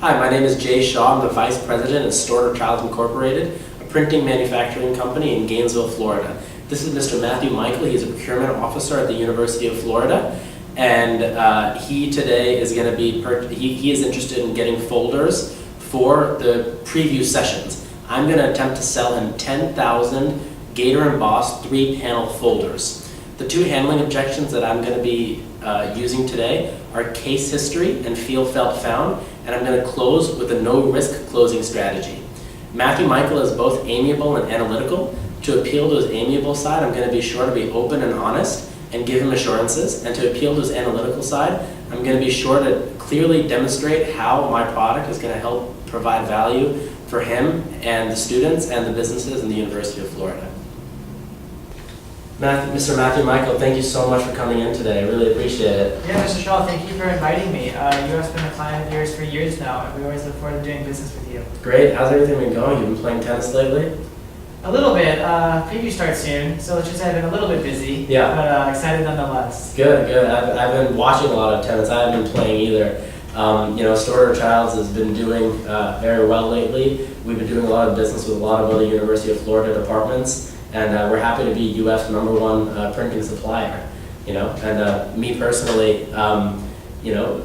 Hi, my name is Jay Shaw. I'm the Vice President at Storter Childs Incorporated, a printing manufacturing company in Gainesville, Florida. This is Mr. Matthew Michael. He's a procurement officer at the University of Florida, and he today is going to be, he is interested in getting folders for the preview sessions. I'm going to attempt to sell him 10,000 Gator embossed 3-panel folders. The two handling objections that I'm going to be using today are case history and feel felt found, and I'm going to close with a no risk closing strategy. Matthew Michael is both amiable and analytical. To appeal to his amiable side, I'm going to be sure to be open and honest and give him assurances, and to appeal to his analytical side, I'm going to be sure to clearly demonstrate how my product is going to help provide value for him and the students and the businesses in the University of Florida. Mr. Matthew Michael, thank you so much for coming in today. I really appreciate it. Yeah, Mr. Shaw, thank you for inviting me. You have been a client of yours for years now, and we always look forward to doing business with you. Great. How's everything been going? You've been playing tennis lately? A little bit. Preview starts soon, so let's just say I've been a little bit busy, Yeah. but excited nonetheless. Good, good. I've been watching a lot of tennis. I haven't been playing either. Storter Childs has been doing very well lately. We've been doing a lot of business with a lot of other University of Florida departments. And we're happy to be U.S. #1 printing supplier, And me personally,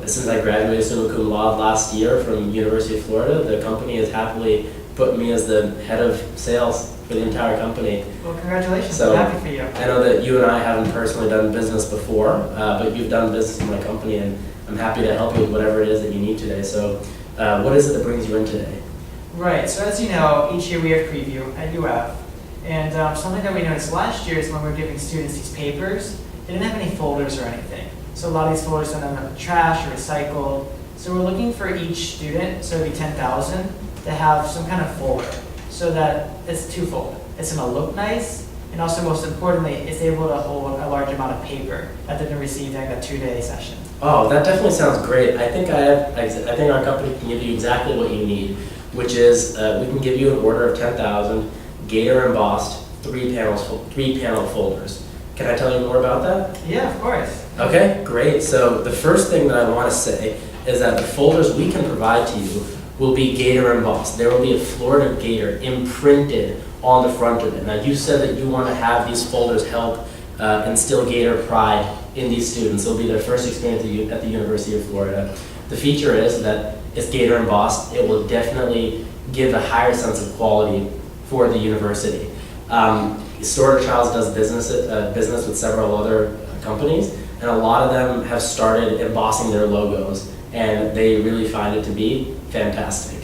since I graduated summa cum laude last year from University of Florida, the company has happily put me as the head of sales for the entire company. Well, congratulations. So, I'm happy for you. I know that you and I haven't personally done business before, but you've done business in my company, and I'm happy to help you with whatever it is that you need today. So what is it that brings you in today? Right. So as you know, each year we have preview at UF. And something that we noticed last year is when we were giving students these papers, they didn't have any folders or anything. So a lot of these folders end up in the trash or recycled. So we're looking for each student, so it'd be 10,000, to have some kind of folder so that it's twofold. It's going to look nice, and also most importantly, it's able to hold a large amount of paper that they can receive during a 2-day session. Oh, that definitely sounds great. I think our company can give you exactly what you need, which is we can give you an order of 10,000 Gator embossed 3-panel folders. Can I tell you more about that? Yeah, of course. Okay, great. So the first thing that I want to say is that the folders we can provide to you will be Gator embossed. There will be a Florida Gator imprinted on the front of it. Now, you said that you want to have these folders help instill Gator pride in these students. It'll be their first experience at the University of Florida. The feature is that it's Gator embossed. It will definitely give a higher sense of quality for the university. Storter Childs does business with several other companies, and a lot of them have started embossing their logos, and they really find it to be fantastic.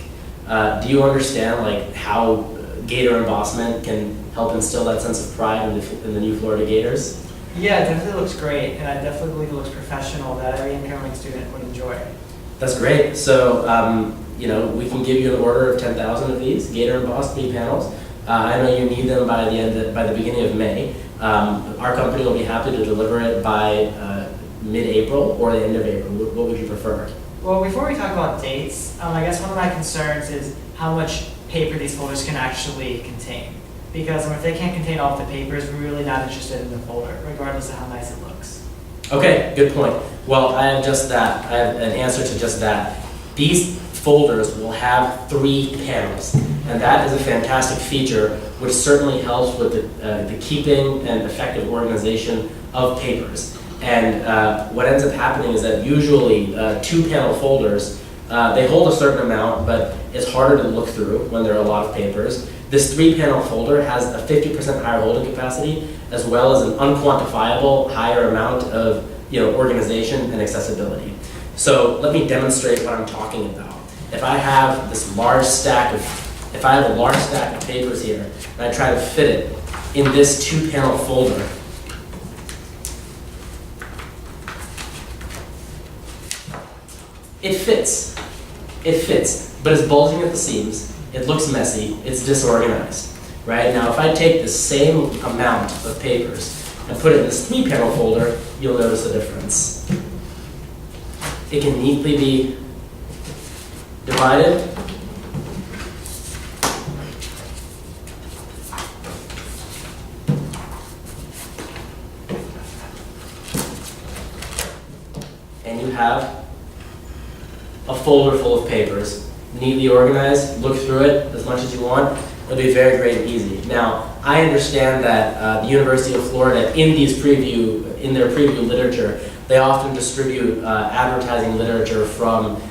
Do you understand how Gator embossment can help instill that sense of pride in the new Florida Gators? Yeah, it definitely looks great, and I definitely believe it looks professional that every incoming student would enjoy. That's great. So, we can give you an order of 10,000 of these Gator embossed 3 panels. I know you need them by the beginning of May. Our company will be happy to deliver it by mid-April or the end of April. What would you prefer? Well, before we talk about dates, I guess one of my concerns is how much paper these folders can actually contain. Because if they can't contain all of the papers, we're really not interested in the folder, regardless of how nice it looks. Okay, good point. Well, I have just that. I have an answer to just that. These folders will have 3 panels, and that is a fantastic feature, which certainly helps with the keeping and effective organization of papers. And what ends up happening is that usually 2-panel folders, they hold a certain amount, but it's harder to look through when there are a lot of papers. This 3-panel folder has a 50% higher holding capacity, as well as an unquantifiable higher amount of organization and accessibility. So let me demonstrate what I'm talking about. If I have a large stack of papers here, and I try to fit it in this 2-panel folder, it fits, but it's bulging at the seams, it looks messy, it's disorganized, right? Now, if I take the same amount of papers and put it in this 3-panel folder, you'll notice the difference. It can neatly be divided. And you have a folder full of papers, neatly organized, look through it as much as you want. It'll be very, very easy. Now, I understand that the University of Florida, in their preview literature, they often distribute advertising literature from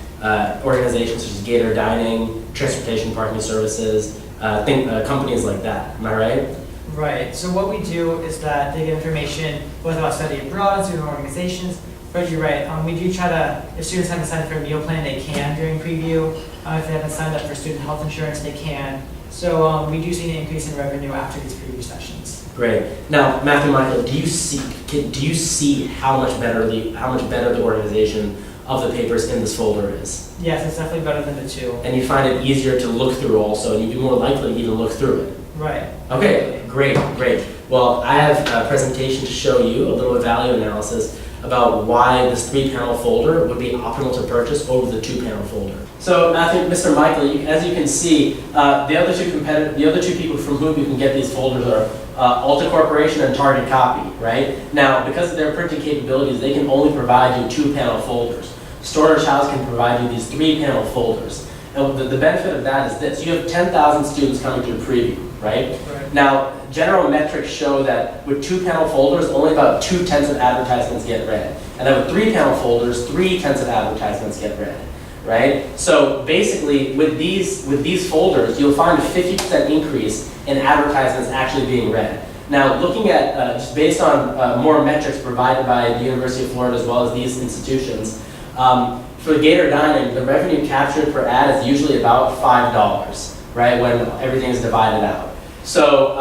organizations such as Gator Dining, Transportation Parking Services, companies like that. Am I right? Right. So what we do is that they get information both about study abroad and student organizations. But you're right. We do try to, if students haven't signed up for a meal plan, they can during preview. If they haven't signed up for student health insurance, they can. So we do see an increase in revenue after these preview sessions. Great. Now, Matthew, Michael, do you see how much better the organization of the papers in this folder is? Yes, it's definitely better than the two. And you find it easier to look through also, and you'd be more likely to even look through it. Right. Okay, great. Well, I have a presentation to show you, a little value analysis about why this 3-panel folder would be optimal to purchase over the 2-panel folder. So, Matthew, Mr. Michael, as you can see, the other two people from whom you can get these folders are Alta Corporation and Target Copy, right? Now, because of their printing capabilities, they can only provide you 2-panel folders. Storer Childs can provide you these 3-panel folders. And the benefit of that is this: you have 10,000 students coming to the preview, right? Now, general metrics show that with 2-panel folders, only about 2/10 of advertisements get read. And then with 3-panel folders, 3/10 of advertisements get read, right? So basically, with these folders, you'll find a 50% increase in advertisements actually being read. Now, looking at, just based on more metrics provided by the University of Florida as well as these institutions, for Gator Dining, the revenue captured per ad is usually about $5, right, when everything is divided out. So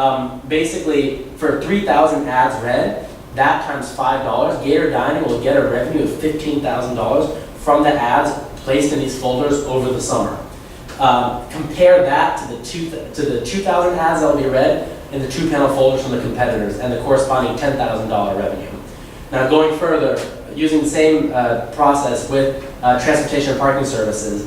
basically, for 3,000 ads read, that times $5, Gator Dining will get a revenue of $15,000 from the ads placed in these folders over the summer. Compare that to the 2,000 ads that will be read in the 2-panel folders from the competitors and the corresponding $10,000 revenue. Now, going further, using the same process with Transportation and Parking Services,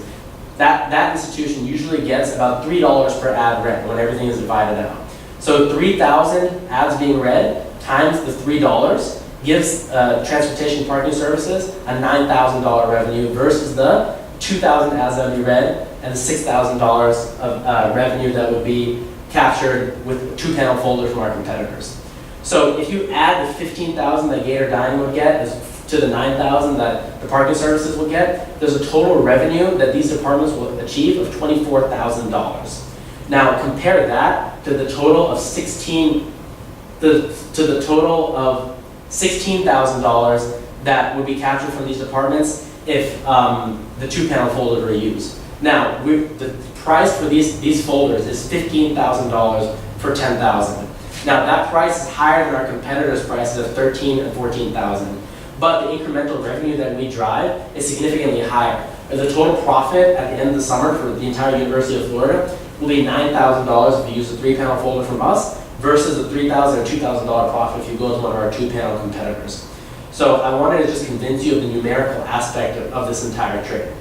that institution usually gets about $3 per ad read when everything is divided out. So 3,000 ads being read times the $3 gives Transportation Parking Services a $9,000 revenue versus the 2,000 ads that would be read and the $6,000 of revenue that would be captured with 2-panel folders from our competitors. So if you add the 15,000 that Gator Dining would get to the 9,000 that the parking services will get, there's a total revenue that these departments will achieve of $24,000. Now compare that to the total of $16,000 that would be captured from these departments if the 2-panel folder were used. Now, the price for these folders is $15,000 for 10,000. Now that price is higher than our competitors' prices of $13,000 and $14,000. But the incremental revenue that we drive is significantly higher. The total profit at the end of the summer for the entire University of Florida will be $9,000 if you use a 3-panel folder from us versus a $3,000 or $2,000 profit if you go to one of our 2-panel competitors. So I wanted to just convince you of the numerical aspect of this entire trade.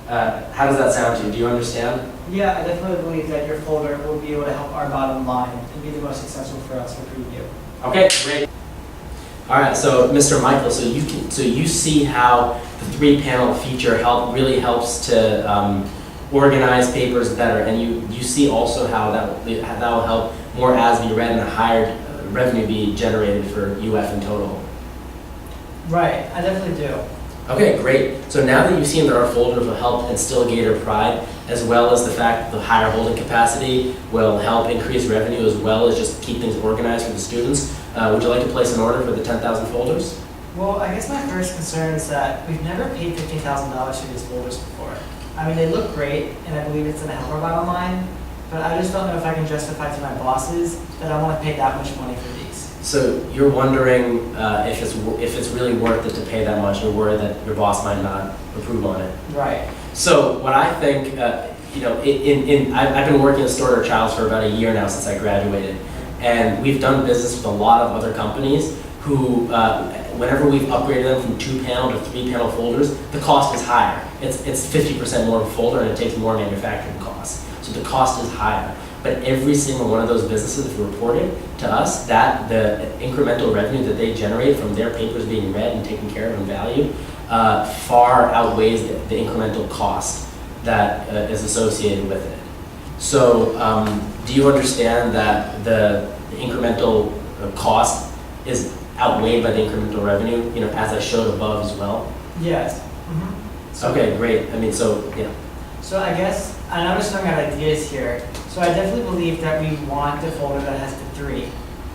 How does that sound to you? Do you understand? Yeah, I definitely believe that your folder will be able to help our bottom line and be the most successful for us for preview. Okay, great. All right, so Mr. Michael, so you see how the 3-panel feature really helps to organize papers better, and you see also how that will help more ads be read and a higher revenue be generated for UF in total. Right, I definitely do. Okay, great. So now that you've seen that our folders will help instill Gator pride, as well as the fact that the higher holding capacity will help increase revenue, as well as just keep things organized for the students, would you like to place an order for the 10,000 folders? Well, I guess my first concern is that we've never paid $15,000 for these folders before. I mean, they look great, and I believe it's going to help our bottom line, but I just don't know if I can justify to my bosses that I want to pay that much money for these. So you're wondering if it's really worth it to pay that much. You're worried that your boss might not approve on it. Right. So what I think, I've been working at Storer Childs for about a year now since I graduated, and we've done business with a lot of other companies who, whenever we've upgraded them from 2-panel to 3-panel folders, the cost is higher. It's 50% more of a folder, and it takes more manufacturing costs. So the cost is higher. but every single one of those businesses reported to us that the incremental revenue that they generate from their papers being read and taken care of and valued far outweighs the incremental cost that is associated with it. So do you understand that the incremental cost is outweighed by the incremental revenue, as I showed above as well? Yes. Okay, great. I mean, so, yeah. So I guess, and I'm just throwing out ideas here. So I definitely believe that we want a folder that has the 3.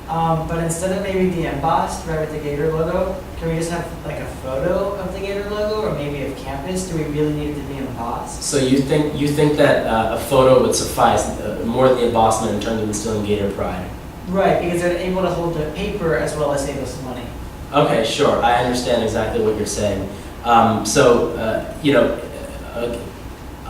But instead of maybe the embossed, right, with the Gator logo, can we just have like a photo of the Gator logo, or maybe of campus? Do we really need it to be embossed? So you think that a photo would suffice, more than the embossment in terms of instilling Gator pride? Right, because they're able to hold the paper as well as save us money. Okay, sure. I understand exactly what you're saying.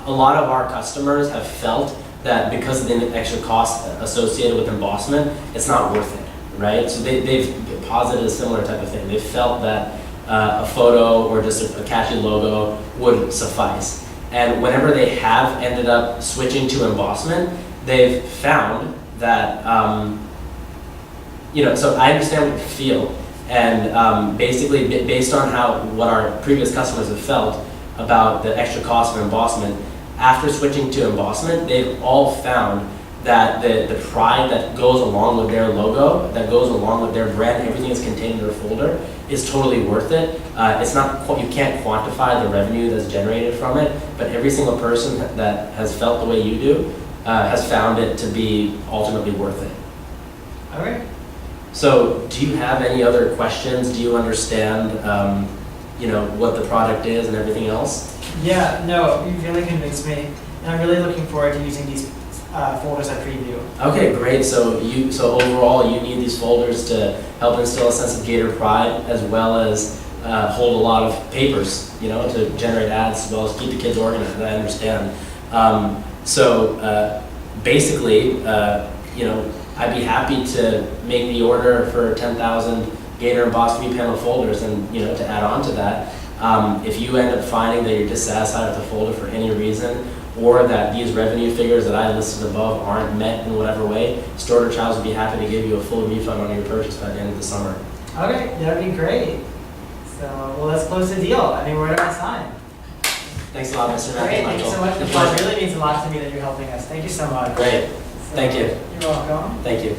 A lot of our customers have felt that because of the extra cost associated with embossment, it's not worth it, right? So they've posited a similar type of thing. They've felt that a photo or just a catchy logo would suffice. And whenever they have ended up switching to embossment, they've found that, so I understand what you feel. And basically, based on what our previous customers have felt about the extra cost of embossment, after switching to embossment, they've all found that the pride that goes along with their logo, that goes along with their brand, everything that's contained in their folder, is totally worth it. It's not, you can't quantify the revenue that's generated from it, but every single person that has felt the way you do has found it to be ultimately worth it. All right. So, do you have any other questions? Do you understand, what the product is and everything else? Yeah, no, you really convinced me, and I'm really looking forward to using these folders at preview. Okay, great. So overall, you need these folders to help instill a sense of Gator pride, as well as hold a lot of papers, to generate ads, as well as keep the kids organized. I understand. Basically, I'd be happy to make the order for 10,000 Gator embossed 3-panel folders, and to add on to that, if you end up finding that you're dissatisfied with the folder for any reason, or that these revenue figures that I listed above aren't met in whatever way, Storter Childs would be happy to give you a full refund on your purchase by the end of the summer. Okay, that'd be great. So, well, let's close the deal. I mean, where do I sign? Thanks a lot, Mr. Great, thank you so much. It's It really means a lot to me that you're helping us. Thank you so much. Great. Thank you. You're welcome. Thank you.